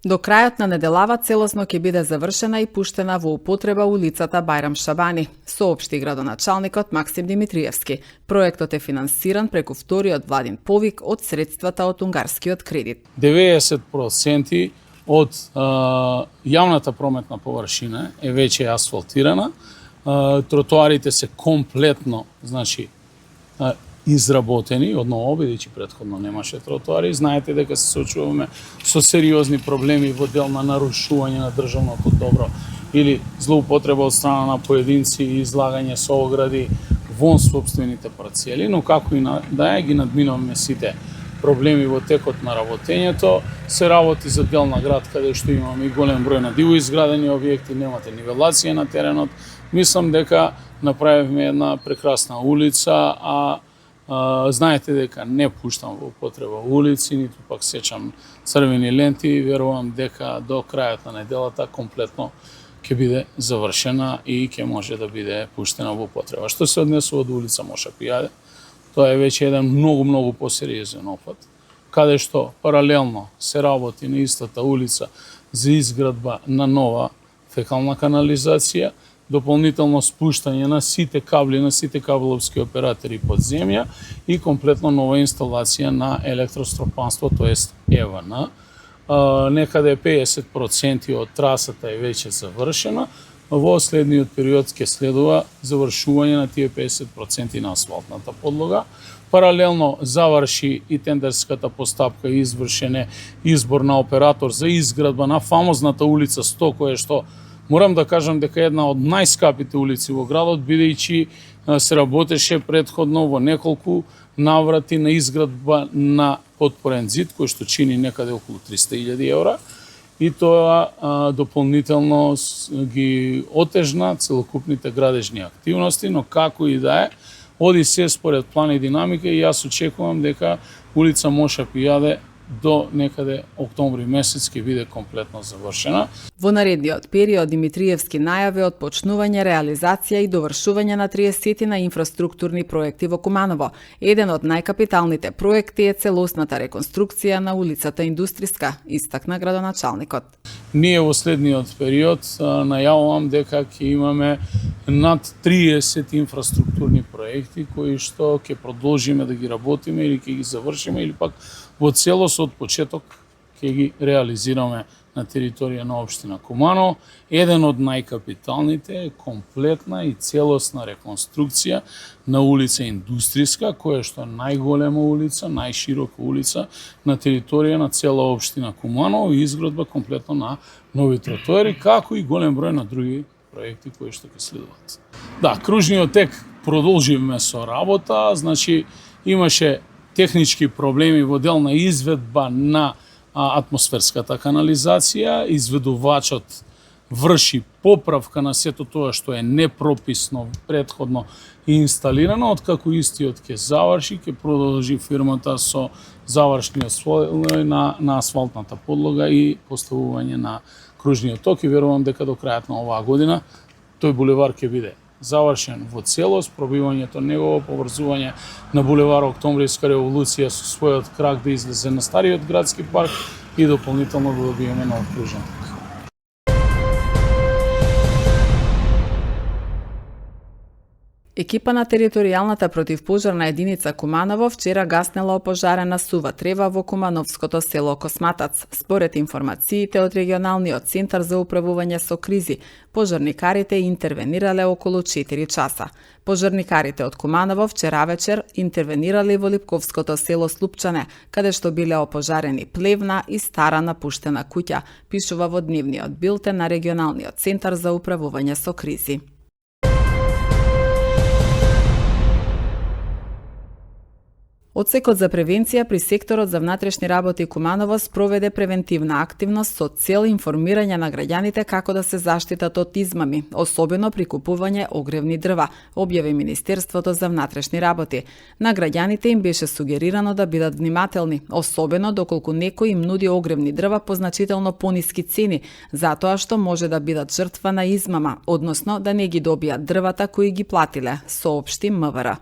До крајот на неделава целосно ќе биде завршена и пуштена во употреба улицата Бајрам Шабани, соопшти градоначалникот Максим Димитриевски. Проектот е финансиран преку вториот владин повик од средствата од унгарскиот кредит. 90% од јавната прометна површина е веќе асфалтирана. Тротоарите се комплетно, изработени од ново, бидејќи претходно немаше тротоари. Знаете дека се соочуваме со сериозни проблеми во дел на нарушување на државното добро или злоупотреба од страна на поединци и излагање со огради вон сопствените парцели, но како и да ги надминуваме сите проблеми во текот на работењето. Се работи за дел на град каде што имаме и голем број на диво изградени објекти, немате нивелација на теренот. Мислам дека направивме една прекрасна улица, знаете дека не пуштам во употреба улици, ниту пак сечам црвени ленти. Верувам дека до крајот на неделата комплетно ќе биде завршена и ќе може да биде пуштена во употреба. Што се однесува до улица Моша Пијаде, тоа е веќе еден многу посериозен опфат, каде што паралелно се работи на истата улица за изградба на нова фекална канализација, дополнително спуштање на сите кабли, на сите кабловски оператори под земја и комплетно нова инсталација на електростропанство, тоест ЕВН. Некаде 50% од трасата е веќе завршена. Во следниот период ќе следува завршување на тие 50% на асфалтната подлога. Паралелно заврши и тендерската постапка и извршен е избор на оператор за изградба на фамозната улица 100, која што морам да кажам дека е една од најскапите улици во градот, бидејќи се работеше претходно во неколку наврати на изградба на подпорен зид, кој што чини некаде околу 300.000 евра, и тоа дополнително ги отежна целокупните градежни активности, но како и да е, оди се според план и динамика и јас очекувам дека улица Моша Пијаде до некаде октомври месец ќе биде комплетно завршена. Во наредниот период Димитриевски најави отпочнување, реализација и довршување на 30 на инфраструктурни проекти во Куманово. Еден од најкапиталните проекти е целосната реконструкција на улицата Индустријска, истакна градоначалникот. Ние во следниот период најавувам дека ќе имаме над 30 инфраструктурни проекти кои што ќе продолжиме да ги работиме или ќе ги завршиме или пак во целост од почеток ќе ги реализираме на територија на општина Куманово. Еден од најкапиталните е комплетна и целосна реконструкција на улица Индустријска, која што е најголема улица, најширока улица на територија на цела општина Куманово и изградба комплетно на нови тротоари, како и голем број на други проекти кои што ќе следуваат. Да, кружниот тек продолживме со работа, имаше технички проблеми во дел на изведба на атмосферската канализација. Изведувачот врши поправка на сето тоа што е непрописно претходно инсталирано, откако истиот ќе заврши, ќе продолжи фирмата со завршниот слој на асфалтната подлога и поставување на кружниот ток и верувам дека до крајот на оваа година тој булевар ќе биде завршен во целост, пробивањето негово, поврзување на булевар Октомвријска револуција со својот крак да излезе на стариот градски парк и дополнително да добиеме нов кружен ток. Екипа на територијалната противпожарна единица Куманово вчера гаснела опожарена сува трева во кумановското село Косматац. Според информациите од регионалниот центар за управување со кризи, пожарникарите интервенирале околу 4 часа. Пожарникарите од Куманово вчера вечер интервенирале во Липковското село Слупчане, каде што биле опожарени плевна и стара напуштена куќа, пишува во дневниот билтен на регионалниот центар за управување со кризи. Одсекот за превенција при секторот за внатрешни работи Куманово спроведе превентивна активност со цел информирање на граѓаните како да се заштитат од измами, особено при купување огревни дрва, објави Министерството за внатрешни работи. На граѓаните им беше сугерирано да бидат внимателни, особено доколку некој им нуди огревни дрва по значително пониски цени, затоа што може да бидат жртва на измама, односно да не ги добијат дрвата кои ги платиле, соопшти МВР.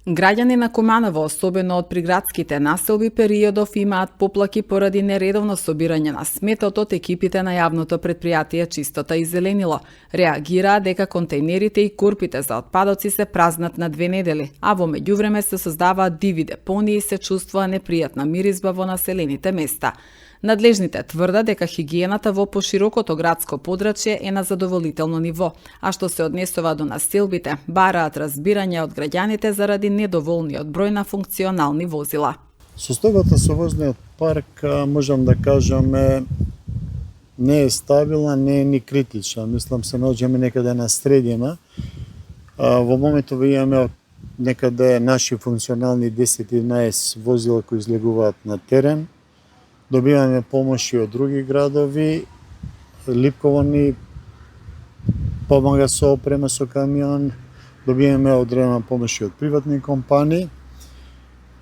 Граѓани на Куманово, особено од приградските населби периодов, имаат поплаки поради нередовно собирање на сметот од екипите на јавното претпријатие Чистота и зеленило. Реагираа дека контејнерите и корпите за отпадоци се празнат на 2 недели, а во меѓувреме се создаваат диви депонии и се чувствува непријатна миризба во населените места. Надлежните тврдат дека хигиената во поширокото градско подрачје е на задоволително ниво, а што се однесува до населбите, бараат разбирање од граѓаните заради недоволниот број на функционални возила. Состојбата со возниот парк, можам да кажам, не е стабилна, не е ни критична. Мислам се наоѓаме некаде на средина. Во моментов имаме некаде наши функционални 10-11 возила кои излегуваат на терен. Добиваме помоши од други градови. Липково ни помага со опрема со камион. Добиваме одредена помоши од приватни компании.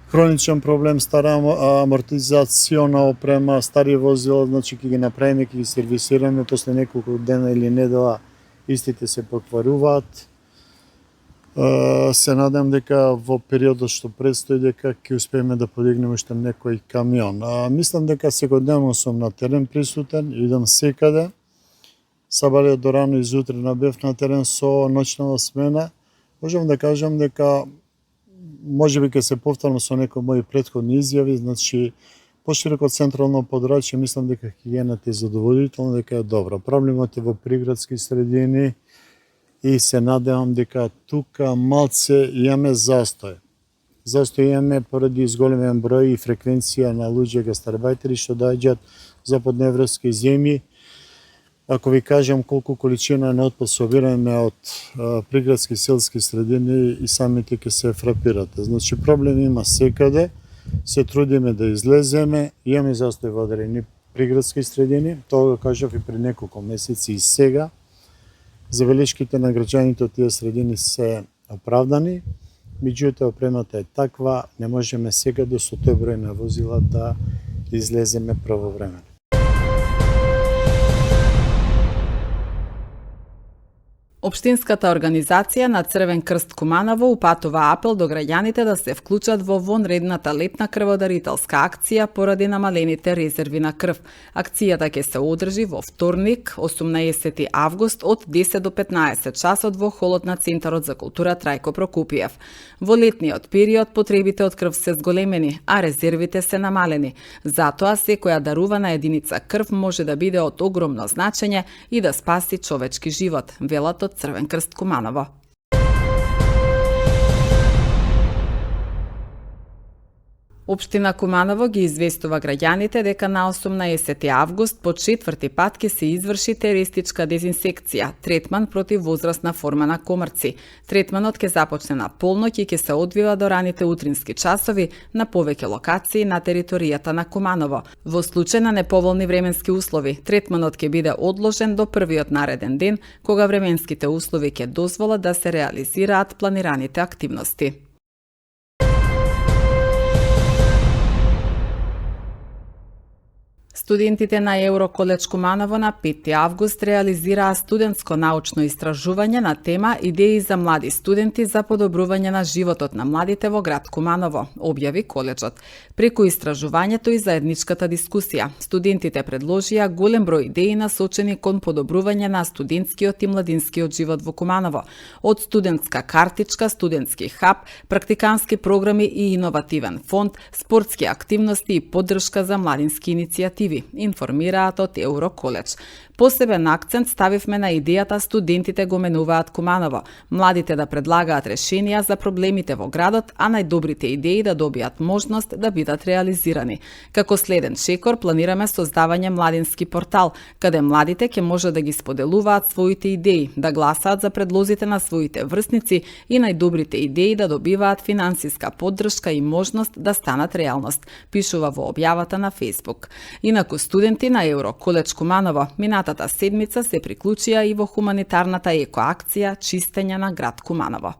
Хроничен проблем, стара амортизациона опрема, стари возила, значи ќе ги направиме, ќе ги сервисираме, после неколку дена или недела истите се покваруваат. Се надам дека во периодот што предстои дека ќе успееме да подигнеме уште некој камион. Мислам дека секојдневно сум на терен присутен, идам секаде. Сабале до рано изутрина бев на терен со ноќнава смена. Можам да кажам дека можеби ќе се повторам со некои мои претходни изјави, значи пошироко централно подрачје, мислам дека хигиената е задоволителна, дека е добра. Проблемот е во приградски средини и се надевам дека тука малце имаме застој. Застој имаме поради изголемен број и фреквенција на луѓе гастарбајтери што доаѓаат за подневровски земји. Ако ви кажам колку количина на отпад собираме од приградски селски средини и самите ќе се фрапирате. Значи проблем има секаде, се трудиме да излеземе, имаме застој во одредени приградски средини, тоа го кажав и пред неколку месеци и сега. Забелешките на граѓаните од тие средини се оправдани, меѓутоа опремата е таква, не можеме сега со тој број на возила да излеземе правовремено. Општинската организација на Црвен крст Куманово упатува апел до граѓаните да се вклучат во вонредната летна крводарителска акција поради намалените резерви на крв. Акцијата ќе се одржи во вторник, 18 август од 10 до 15 часот во холот на Центарот за култура Трајко Прокупиев. Во летниот период потребите од крв се зголемени, а резервите се намалени. Затоа секоја дарувана единица крв може да биде од огромно значење и да спаси човечки живот, велат од Црвен крст Куманово. Општина Куманово ги известува граѓаните дека на 18 август по 4ти пат ќе се изврши терористичка дезинсекција, третман против возрастна форма на комарци. Третманот ќе започне на полноќ и ќе се одвива до раните утрински часови на повеќе локации на територијата на Куманово. Во случај на неповолни временски услови, третманот ќе биде одложен до првиот нареден ден, кога временските услови ќе дозволат да се реализираат планираните активности. Студентите на Евроколедж Куманово на 5 август реализираа студентско научно истражување на тема Идеи за млади студенти за подобрување на животот на младите во град Куманово, објави коледжот. Преку истражувањето и заедничката дискусија, студентите предложија голем број идеи насочени кон подобрување на студентскиот и младинскиот живот во Куманово, од студентска картичка, студентски хаб, практикански програми и иновативен фонд, спортски активности и поддршка за младински иницијативи, информираат од Евроколедж. Посебен акцент ставивме на идејата студентите го менуваат Куманово, младите да предлагаат решенија за проблемите во градот, а најдобрите идеи да добијат можност да бидат реализирани. Како следен шекор планираме создавање младински портал, каде младите ќе може да ги споделуваат своите идеи, да гласаат за предлозите на своите врсници и најдобрите идеи да добиваат финансиска поддршка и можност да станат реалност, пишува во објавата на Facebook. Инаку студенти на Евроколедж Куманово минатата седмица се приклучија и во хуманитарната екоакција Чистење на град Куманово.